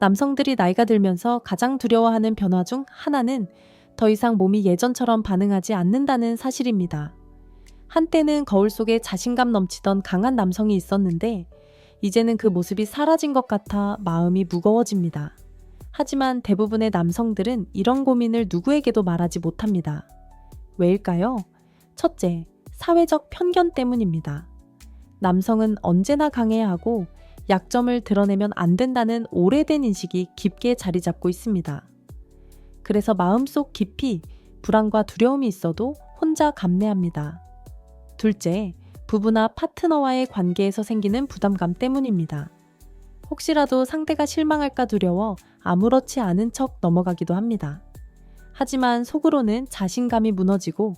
남성들이 나이가 들면서 가장 두려워하는 변화 중 하나는 더 이상 몸이 예전처럼 반응하지 않는다는 사실입니다. 한때는 거울 속에 자신감 넘치던 강한 남성이 있었는데 이제는 그 모습이 사라진 것 같아 마음이 무거워집니다. 하지만 대부분의 남성들은 이런 고민을 누구에게도 말하지 못합니다. 왜일까요? 첫째, 사회적 편견 때문입니다. 남성은 언제나 강해야 하고 약점을 드러내면 안 된다는 오래된 인식이 깊게 자리 잡고 있습니다. 그래서 마음속 깊이 불안과 두려움이 있어도 혼자 감내합니다. 둘째, 부부나 파트너와의 관계에서 생기는 부담감 때문입니다. 혹시라도 상대가 실망할까 두려워 아무렇지 않은 척 넘어가기도 합니다. 하지만 속으로는 자신감이 무너지고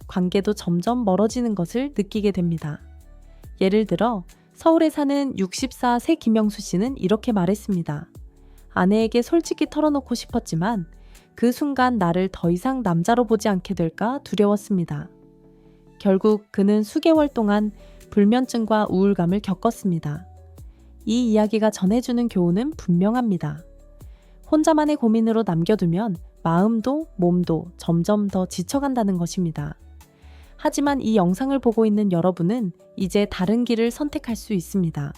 관계도 점점 멀어지는 것을 느끼게 됩니다. 예를 들어 서울에 사는 64세 김영수 씨는 이렇게 말했습니다. 아내에게 솔직히 털어놓고 싶었지만 그 순간 나를 더 이상 남자로 보지 않게 될까 두려웠습니다. 결국 그는 수개월 동안 불면증과 우울감을 겪었습니다. 이 이야기가 전해주는 교훈은 분명합니다. 혼자만의 고민으로 남겨두면 마음도 몸도 점점 더 지쳐간다는 것입니다. 하지만 이 영상을 보고 있는 여러분은 이제 다른 길을 선택할 수 있습니다.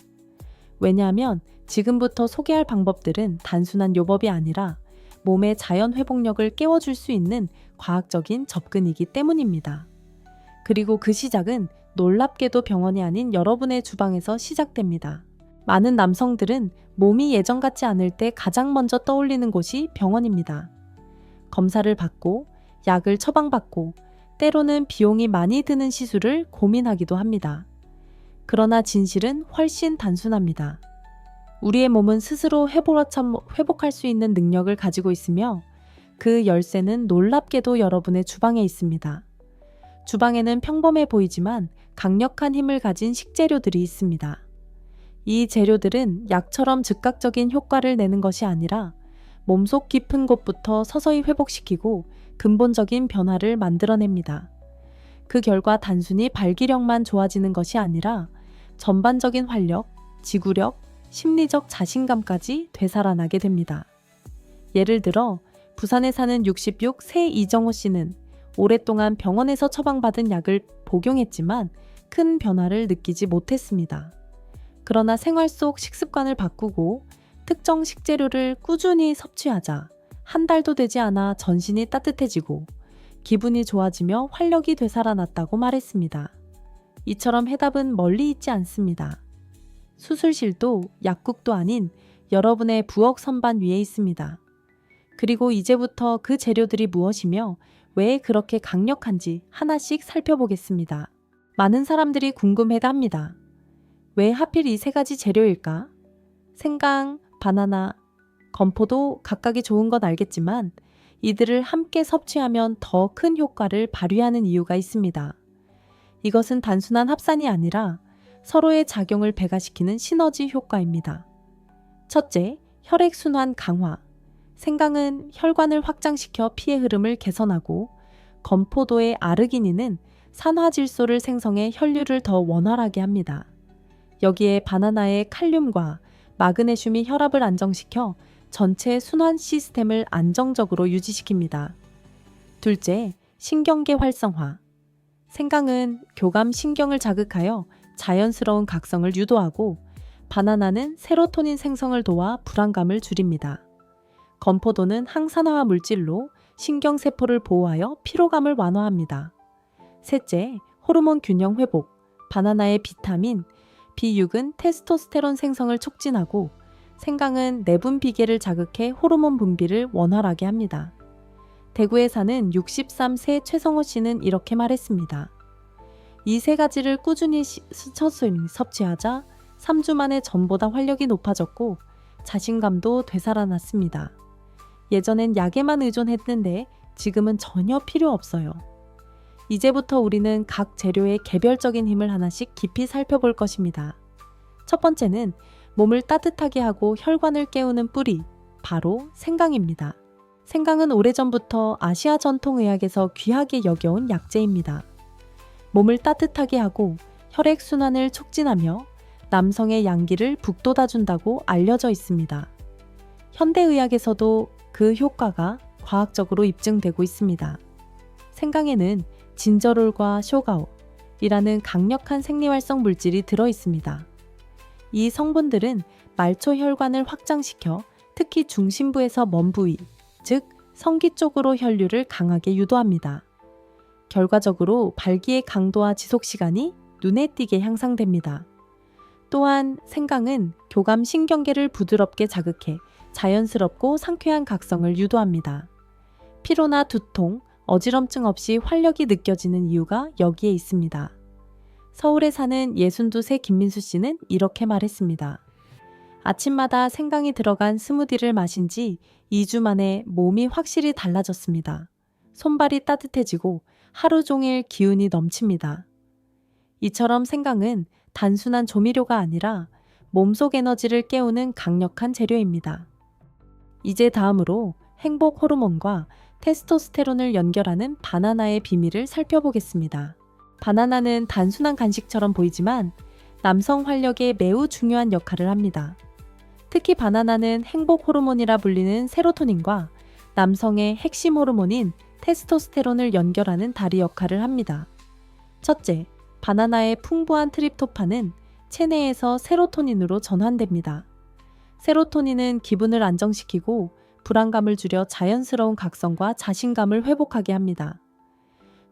왜냐하면 지금부터 소개할 방법들은 단순한 요법이 아니라 몸의 자연 회복력을 깨워줄 수 있는 과학적인 접근이기 때문입니다. 그리고 그 시작은 놀랍게도 병원이 아닌 여러분의 주방에서 시작됩니다. 많은 남성들은 몸이 예전 같지 않을 때 가장 먼저 떠올리는 곳이 병원입니다. 검사를 받고 약을 처방받고 때로는 비용이 많이 드는 시술을 고민하기도 합니다. 그러나 진실은 훨씬 단순합니다. 우리의 몸은 스스로 회복할 수 있는 능력을 가지고 있으며 그 열쇠는 놀랍게도 여러분의 주방에 있습니다. 주방에는 평범해 보이지만 강력한 힘을 가진 식재료들이 있습니다. 이 재료들은 약처럼 즉각적인 효과를 내는 것이 아니라 몸속 깊은 곳부터 서서히 회복시키고 근본적인 변화를 만들어냅니다. 그 결과 단순히 발기력만 좋아지는 것이 아니라 전반적인 활력, 지구력, 심리적 자신감까지 되살아나게 됩니다. 예를 들어 부산에 사는 66세 이정호 씨는 오랫동안 병원에서 처방받은 약을 복용했지만 큰 변화를 느끼지 못했습니다. 그러나 생활 속 식습관을 바꾸고 특정 식재료를 꾸준히 섭취하자 한 달도 되지 않아 전신이 따뜻해지고 기분이 좋아지며 활력이 되살아났다고 말했습니다. 이처럼 해답은 멀리 있지 않습니다. 수술실도 약국도 아닌 여러분의 부엌 선반 위에 있습니다. 그리고 이제부터 그 재료들이 무엇이며 왜 그렇게 강력한지 하나씩 살펴보겠습니다. 많은 사람들이 궁금해합니다. 왜 하필 이 세 가지 재료일까? 생강, 바나나, 건포도 각각이 좋은 건 알겠지만 이들을 함께 섭취하면 더 큰 효과를 발휘하는 이유가 있습니다. 이것은 단순한 합산이 아니라 서로의 작용을 배가시키는 시너지 효과입니다. 첫째, 혈액순환 강화. 생강은 혈관을 확장시켜 피의 흐름을 개선하고 건포도의 아르기닌은 산화질소를 생성해 혈류를 더 원활하게 합니다. 여기에 바나나의 칼륨과 마그네슘이 혈압을 안정시켜 전체 순환 시스템을 안정적으로 유지시킵니다. 둘째, 신경계 활성화. 생강은 교감 신경을 자극하여 자연스러운 각성을 유도하고 바나나는 세로토닌 생성을 도와 불안감을 줄입니다. 건포도는 항산화화 물질로 신경세포를 보호하여 피로감을 완화합니다. 셋째, 호르몬 균형 회복. 바나나의 비타민, B6은 테스토스테론 생성을 촉진하고 생강은 내분 비계를 자극해 호르몬 분비를 원활하게 합니다. 대구에 사는 63세 최성호 씨는 이렇게 말했습니다. 이 세 가지를 꾸준히 섭취하자 3주 만에 전보다 활력이 높아졌고 자신감도 되살아났습니다. 예전엔 약에만 의존했는데 지금은 전혀 필요 없어요. 이제부터 우리는 각 재료의 개별적인 힘을 하나씩 깊이 살펴볼 것입니다. 첫 번째는 몸을 따뜻하게 하고 혈관을 깨우는 뿌리, 바로 생강입니다. 생강은 오래전부터 아시아 전통의학에서 귀하게 여겨온 약재입니다. 몸을 따뜻하게 하고 혈액순환을 촉진하며 남성의 양기를 북돋아준다고 알려져 있습니다. 현대의학에서도 그 효과가 과학적으로 입증되고 있습니다. 생강에는 진저롤과 쇼가올이라는 강력한 생리활성 물질이 들어 있습니다. 이 성분들은 말초 혈관을 확장시켜 특히 중심부에서 먼 부위, 즉 성기 쪽으로 혈류를 강하게 유도합니다. 결과적으로 발기의 강도와 지속 시간이 눈에 띄게 향상됩니다. 또한 생강은 교감 신경계를 부드럽게 자극해 자연스럽고 상쾌한 각성을 유도합니다. 피로나 두통, 어지럼증 없이 활력이 느껴지는 이유가 여기에 있습니다. 서울에 사는 62세 김민수 씨는 이렇게 말했습니다. 아침마다 생강이 들어간 스무디를 마신 지 2주 만에 몸이 확실히 달라졌습니다. 손발이 따뜻해지고 하루 종일 기운이 넘칩니다. 이처럼 생강은 단순한 조미료가 아니라 몸속 에너지를 깨우는 강력한 재료입니다. 이제 다음으로 행복 호르몬과 테스토스테론을 연결하는 바나나의 비밀을 살펴보겠습니다. 바나나는 단순한 간식처럼 보이지만 남성 활력에 매우 중요한 역할을 합니다. 특히 바나나는 행복 호르몬이라 불리는 세로토닌과 남성의 핵심 호르몬인 테스토스테론을 연결하는 다리 역할을 합니다. 첫째, 바나나의 풍부한 트립토판은 체내에서 세로토닌으로 전환됩니다. 세로토닌은 기분을 안정시키고 불안감을 줄여 자연스러운 각성과 자신감을 회복하게 합니다.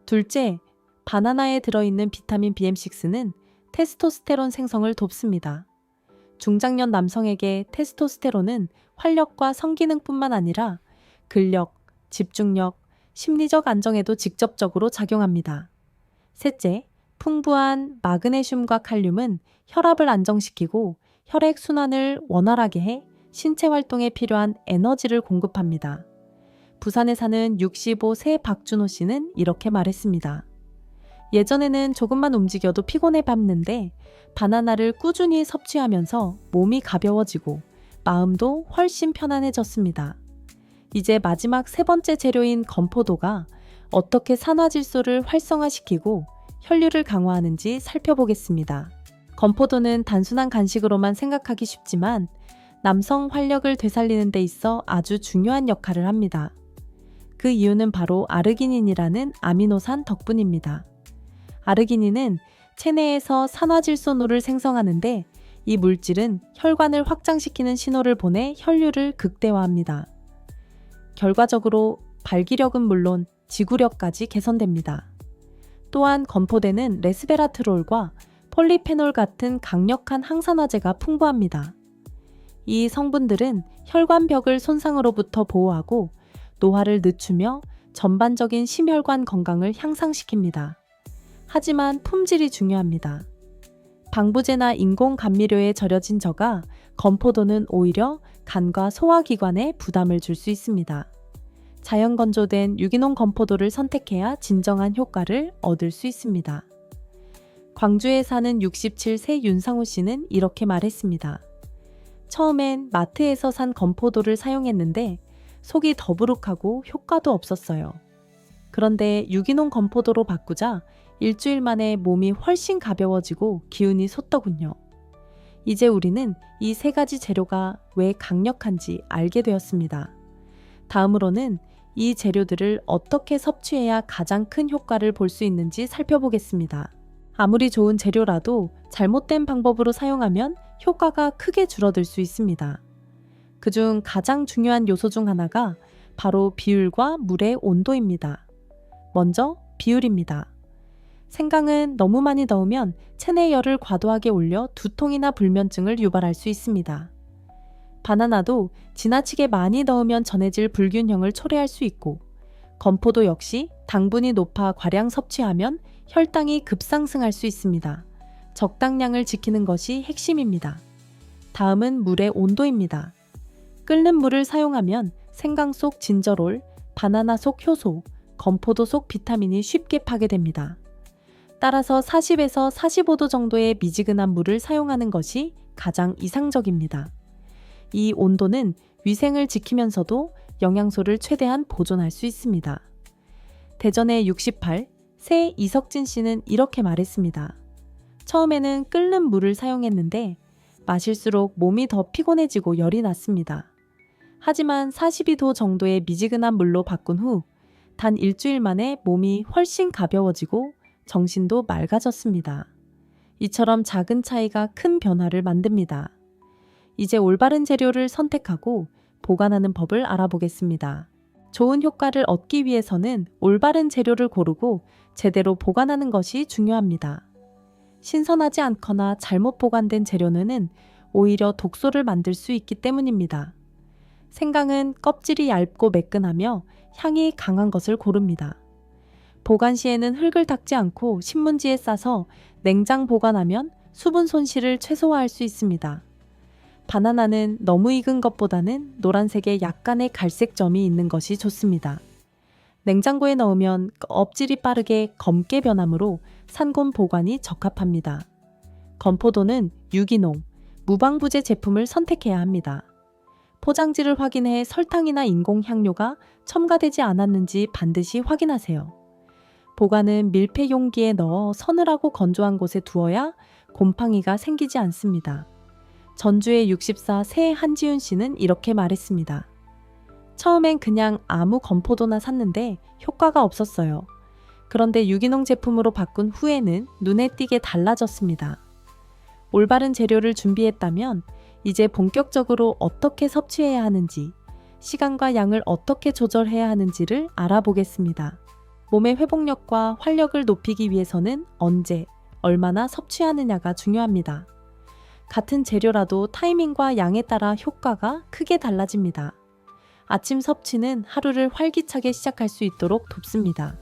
둘째, 바나나에 들어있는 비타민 BM6는 테스토스테론 생성을 돕습니다. 중장년 남성에게 테스토스테론은 활력과 성기능뿐만 아니라 근력, 집중력, 심리적 안정에도 직접적으로 작용합니다. 셋째, 풍부한 마그네슘과 칼륨은 혈압을 안정시키고 혈액 순환을 원활하게 해 신체 활동에 필요한 에너지를 공급합니다. 부산에 사는 65세 박준호 씨는 이렇게 말했습니다. 예전에는 조금만 움직여도 피곤해 봤는데 바나나를 꾸준히 섭취하면서 몸이 가벼워지고 마음도 훨씬 편안해졌습니다. 이제 마지막 세 번째 재료인 건포도가 어떻게 산화질소를 활성화시키고 혈류를 강화하는지 살펴보겠습니다. 건포도는 단순한 간식으로만 생각하기 쉽지만 남성 활력을 되살리는 데 있어 아주 중요한 역할을 합니다. 그 이유는 바로 아르기닌이라는 아미노산 덕분입니다. 아르기닌은 체내에서 산화질소노를 생성하는데 이 물질은 혈관을 확장시키는 신호를 보내 혈류를 극대화합니다. 결과적으로 발기력은 물론 지구력까지 개선됩니다. 또한 건포도는 레스베라트롤과 폴리페놀 같은 강력한 항산화제가 풍부합니다. 이 성분들은 혈관벽을 손상으로부터 보호하고 노화를 늦추며 전반적인 심혈관 건강을 향상시킵니다. 하지만 품질이 중요합니다. 방부제나 인공 감미료에 절여진 저가 건포도는 오히려 간과 소화기관에 부담을 줄 수 있습니다. 자연 건조된 유기농 건포도를 선택해야 진정한 효과를 얻을 수 있습니다. 광주에 사는 67세 윤상우 씨는 이렇게 말했습니다. 처음엔 마트에서 산 건포도를 사용했는데 속이 더부룩하고 효과도 없었어요. 그런데 유기농 건포도로 바꾸자 일주일 만에 몸이 훨씬 가벼워지고 기운이 솟더군요. 이제 우리는 이 세 가지 재료가 왜 강력한지 알게 되었습니다. 다음으로는 이 재료들을 어떻게 섭취해야 가장 큰 효과를 볼 수 있는지 살펴보겠습니다. 아무리 좋은 재료라도 잘못된 방법으로 사용하면 효과가 크게 줄어들 수 있습니다. 그중 가장 중요한 요소 중 하나가 바로 비율과 물의 온도입니다. 먼저 비율입니다. 생강은 너무 많이 넣으면 체내 열을 과도하게 올려 두통이나 불면증을 유발할 수 있습니다. 바나나도 지나치게 많이 넣으면 전해질 불균형을 초래할 수 있고 건포도 역시 당분이 높아 과량 섭취하면 혈당이 급상승할 수 있습니다. 적당량을 지키는 것이 핵심입니다. 다음은 물의 온도입니다. 끓는 물을 사용하면 생강 속 진저롤, 바나나 속 효소, 건포도 속 비타민이 쉽게 파괴됩니다. 따라서 40에서 45도 정도의 미지근한 물을 사용하는 것이 가장 이상적입니다. 이 온도는 위생을 지키면서도 영양소를 최대한 보존할 수 있습니다. 대전의 68, 새 이석진 씨는 이렇게 말했습니다. 처음에는 끓는 물을 사용했는데 마실수록 몸이 더 피곤해지고 열이 났습니다. 하지만 42도 정도의 미지근한 물로 바꾼 후 단 일주일 만에 몸이 훨씬 가벼워지고 정신도 맑아졌습니다. 이처럼 작은 차이가 큰 변화를 만듭니다. 이제 올바른 재료를 선택하고 보관하는 법을 알아보겠습니다. 좋은 효과를 얻기 위해서는 올바른 재료를 고르고 제대로 보관하는 것이 중요합니다. 신선하지 않거나 잘못 보관된 재료는 오히려 독소를 만들 수 있기 때문입니다. 생강은 껍질이 얇고 매끈하며 향이 강한 것을 고릅니다. 보관 시에는 흙을 닦지 않고 신문지에 싸서 냉장 보관하면 수분 손실을 최소화할 수 있습니다. 바나나는 너무 익은 것보다는 노란색의 약간의 갈색 점이 있는 것이 좋습니다. 냉장고에 넣으면 껍질이 빠르게 검게 변하므로 산곤 보관이 적합합니다. 건포도는 유기농, 무방부제 제품을 선택해야 합니다. 포장지를 확인해 설탕이나 인공 향료가 첨가되지 않았는지 반드시 확인하세요. 보관은 밀폐 용기에 넣어 서늘하고 건조한 곳에 두어야 곰팡이가 생기지 않습니다. 전주의 64 새 한지윤 씨는 이렇게 말했습니다. 처음엔 그냥 아무 건포도나 샀는데 효과가 없었어요. 그런데 유기농 제품으로 바꾼 후에는 눈에 띄게 달라졌습니다. 올바른 재료를 준비했다면 이제 본격적으로 어떻게 섭취해야 하는지, 시간과 양을 어떻게 조절해야 하는지를 알아보겠습니다. 몸의 회복력과 활력을 높이기 위해서는 언제, 얼마나 섭취하느냐가 중요합니다. 같은 재료라도 타이밍과 양에 따라 효과가 크게 달라집니다. 아침 섭취는 하루를 활기차게 시작할 수 있도록 돕습니다.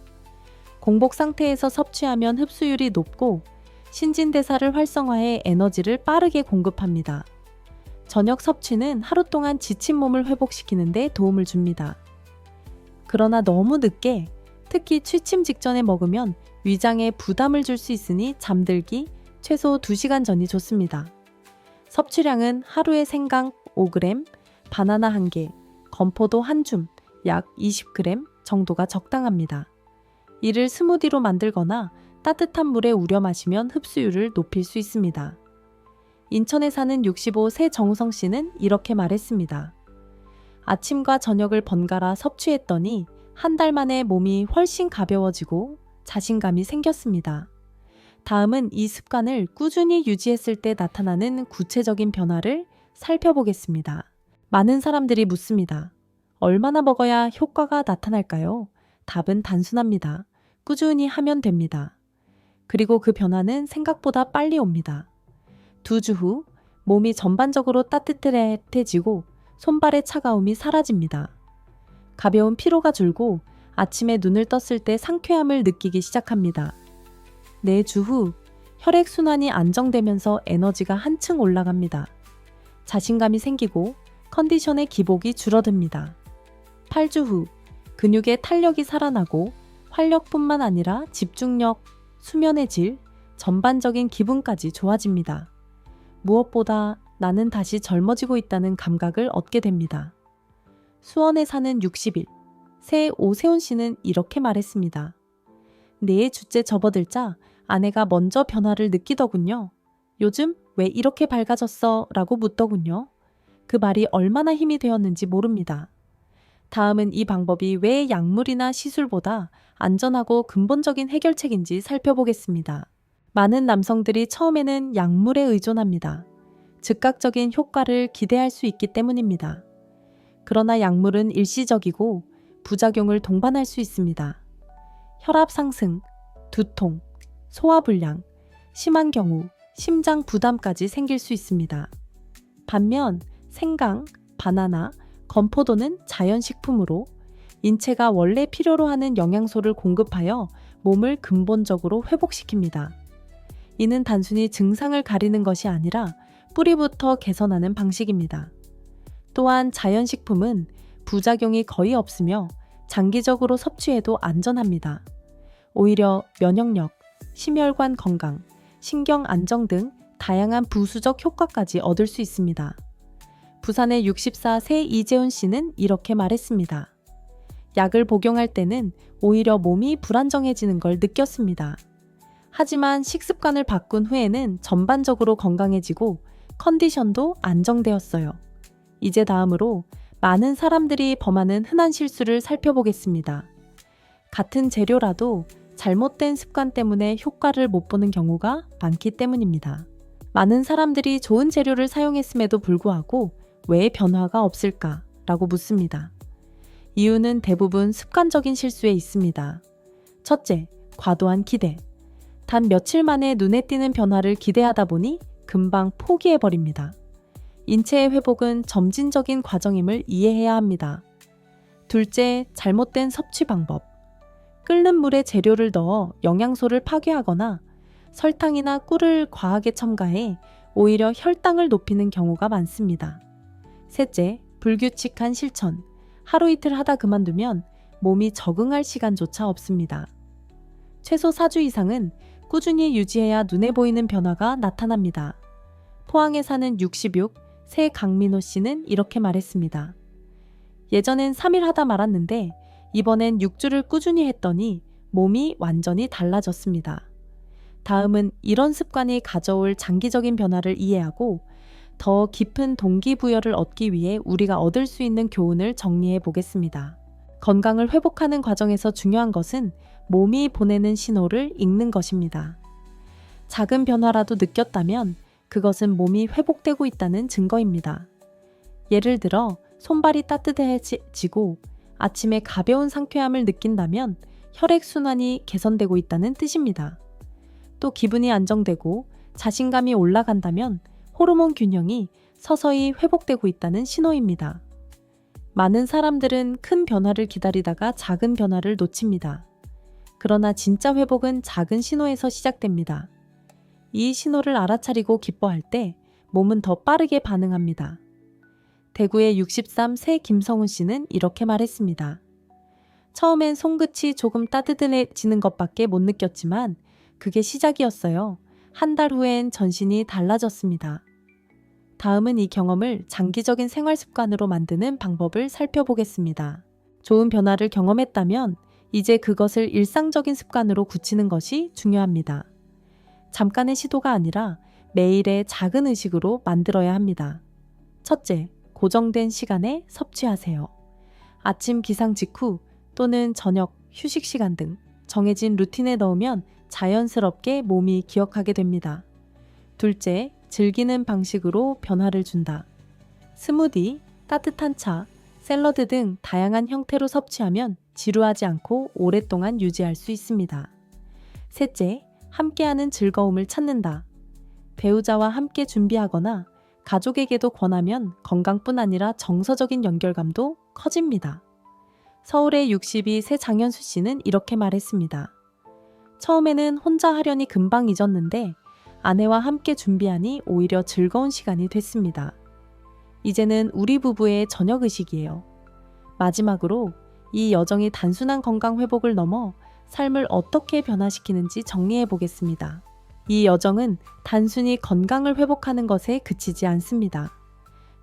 공복 상태에서 섭취하면 흡수율이 높고 신진대사를 활성화해 에너지를 빠르게 공급합니다. 저녁 섭취는 하루 동안 지친 몸을 회복시키는 데 도움을 줍니다. 그러나 너무 늦게, 특히 취침 직전에 먹으면 위장에 부담을 줄 수 있으니 잠들기 최소 2시간 전이 좋습니다. 섭취량은 하루에 생강 5g, 바나나 1개, 건포도 1줌, 약 20g 정도가 적당합니다. 이를 스무디로 만들거나 따뜻한 물에 우려 마시면 흡수율을 높일 수 있습니다. 인천에 사는 65 새 정우성 씨는 이렇게 말했습니다. 아침과 저녁을 번갈아 섭취했더니 한 달 만에 몸이 훨씬 가벼워지고 자신감이 생겼습니다. 다음은 이 습관을 꾸준히 유지했을 때 나타나는 구체적인 변화를 살펴보겠습니다. 많은 사람들이 묻습니다. 얼마나 먹어야 효과가 나타날까요? 답은 단순합니다. 꾸준히 하면 됩니다. 그리고 그 변화는 생각보다 빨리 옵니다. 2주 후 몸이 전반적으로 따뜻해지고 손발의 차가움이 사라집니다. 가벼운 피로가 줄고 아침에 눈을 떴을 때 상쾌함을 느끼기 시작합니다. 4주 후 혈액순환이 안정되면서 에너지가 한층 올라갑니다. 자신감이 생기고 컨디션의 기복이 줄어듭니다. 8주 후 근육의 탄력이 살아나고 활력뿐만 아니라 집중력, 수면의 질, 전반적인 기분까지 좋아집니다. 무엇보다 나는 다시 젊어지고 있다는 감각을 얻게 됩니다. 수원에 사는 60일, 새 오세훈 씨는 이렇게 말했습니다. 4주째 접어들자 아내가 먼저 변화를 느끼더군요. 요즘 왜 이렇게 밝아졌어? 라고 묻더군요. 그 말이 얼마나 힘이 되었는지 모릅니다. 다음은 이 방법이 왜 약물이나 시술보다 안전하고 근본적인 해결책인지 살펴보겠습니다. 많은 남성들이 처음에는 약물에 의존합니다. 즉각적인 효과를 기대할 수 있기 때문입니다. 그러나 약물은 일시적이고 부작용을 동반할 수 있습니다. 혈압 상승, 두통, 소화불량, 심한 경우 심장 부담까지 생길 수 있습니다. 반면 생강, 바나나, 건포도는 자연식품으로 인체가 원래 필요로 하는 영양소를 공급하여 몸을 근본적으로 회복시킵니다. 이는 단순히 증상을 가리는 것이 아니라 뿌리부터 개선하는 방식입니다. 또한 자연식품은 부작용이 거의 없으며 장기적으로 섭취해도 안전합니다. 오히려 면역력, 심혈관 건강, 신경 안정 등 다양한 부수적 효과까지 얻을 수 있습니다. 부산의 64 새 이재훈 씨는 이렇게 말했습니다. 약을 복용할 때는 오히려 몸이 불안정해지는 걸 느꼈습니다. 하지만 식습관을 바꾼 후에는 전반적으로 건강해지고 컨디션도 안정되었어요. 이제 다음으로 많은 사람들이 범하는 흔한 실수를 살펴보겠습니다. 같은 재료라도 잘못된 습관 때문에 효과를 못 보는 경우가 많기 때문입니다. 많은 사람들이 좋은 재료를 사용했음에도 불구하고 왜 변화가 없을까라고 묻습니다. 이유는 대부분 습관적인 실수에 있습니다. 첫째, 과도한 기대. 단 며칠 만에 눈에 띄는 변화를 기대하다 보니 금방 포기해버립니다. 인체의 회복은 점진적인 과정임을 이해해야 합니다. 둘째, 잘못된 섭취 방법. 끓는 물에 재료를 넣어 영양소를 파괴하거나 설탕이나 꿀을 과하게 첨가해 오히려 혈당을 높이는 경우가 많습니다. 셋째, 불규칙한 실천. 하루 이틀 하다 그만두면 몸이 적응할 시간조차 없습니다. 최소 4주 이상은 꾸준히 유지해야 눈에 보이는 변화가 나타납니다. 포항에 사는 66, 새 강민호 씨는 이렇게 말했습니다. 예전엔 3일 하다 말았는데 이번엔 6주를 꾸준히 했더니 몸이 완전히 달라졌습니다. 다음은 이런 습관이 가져올 장기적인 변화를 이해하고 더 깊은 동기부여를 얻기 위해 우리가 얻을 수 있는 교훈을 정리해 보겠습니다. 건강을 회복하는 과정에서 중요한 것은 몸이 보내는 신호를 읽는 것입니다. 작은 변화라도 느꼈다면 그것은 몸이 회복되고 있다는 증거입니다. 예를 들어 손발이 따뜻해지고 아침에 가벼운 상쾌함을 느낀다면 혈액순환이 개선되고 있다는 뜻입니다. 또 기분이 안정되고 자신감이 올라간다면 호르몬 균형이 서서히 회복되고 있다는 신호입니다. 많은 사람들은 큰 변화를 기다리다가 작은 변화를 놓칩니다. 그러나 진짜 회복은 작은 신호에서 시작됩니다. 이 신호를 알아차리고 기뻐할 때 몸은 더 빠르게 반응합니다. 대구의 63 새 김성훈 씨는 이렇게 말했습니다. 처음엔 손끝이 조금 따뜻해지는 것밖에 못 느꼈지만 그게 시작이었어요. 한 달 후엔 전신이 달라졌습니다. 다음은 이 경험을 장기적인 생활 습관으로 만드는 방법을 살펴보겠습니다. 좋은 변화를 경험했다면 이제 그것을 일상적인 습관으로 굳히는 것이 중요합니다. 잠깐의 시도가 아니라 매일의 작은 의식으로 만들어야 합니다. 첫째, 고정된 시간에 섭취하세요. 아침 기상 직후 또는 저녁, 휴식 시간 등 정해진 루틴에 넣으면 자연스럽게 몸이 기억하게 됩니다. 둘째, 즐기는 방식으로 변화를 준다. 스무디, 따뜻한 차, 샐러드 등 다양한 형태로 섭취하면 지루하지 않고 오랫동안 유지할 수 있습니다. 셋째, 함께하는 즐거움을 찾는다. 배우자와 함께 준비하거나 가족에게도 권하면 건강뿐 아니라 정서적인 연결감도 커집니다. 서울의 62 새 장현수 씨는 이렇게 말했습니다. 처음에는 혼자 하려니 금방 잊었는데 아내와 함께 준비하니 오히려 즐거운 시간이 됐습니다. 이제는 우리 부부의 저녁 의식이에요. 마지막으로 이 여정이 단순한 건강 회복을 넘어 삶을 어떻게 변화시키는지 정리해 보겠습니다. 이 여정은 단순히 건강을 회복하는 것에 그치지 않습니다.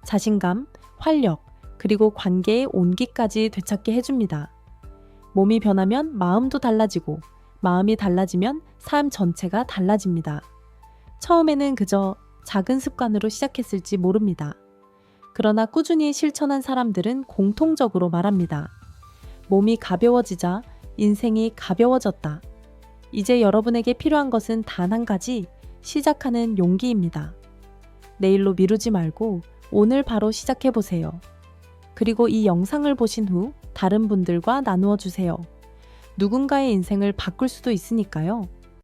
자신감, 활력, 그리고 관계의 온기까지 되찾게 해줍니다. 몸이 변하면 마음도 달라지고 마음이 달라지면 삶 전체가 달라집니다. 처음에는 그저 작은 습관으로 시작했을지 모릅니다. 그러나 꾸준히 실천한 사람들은 공통적으로 말합니다. 몸이 가벼워지자 인생이 가벼워졌다. 이제 여러분에게 필요한 것은 단 한 가지, 시작하는 용기입니다. 내일로 미루지 말고 오늘 바로 시작해보세요. 그리고 이 영상을 보신 후 다른 분들과 나누어 주세요. 누군가의 인생을 바꿀 수도 있으니까요.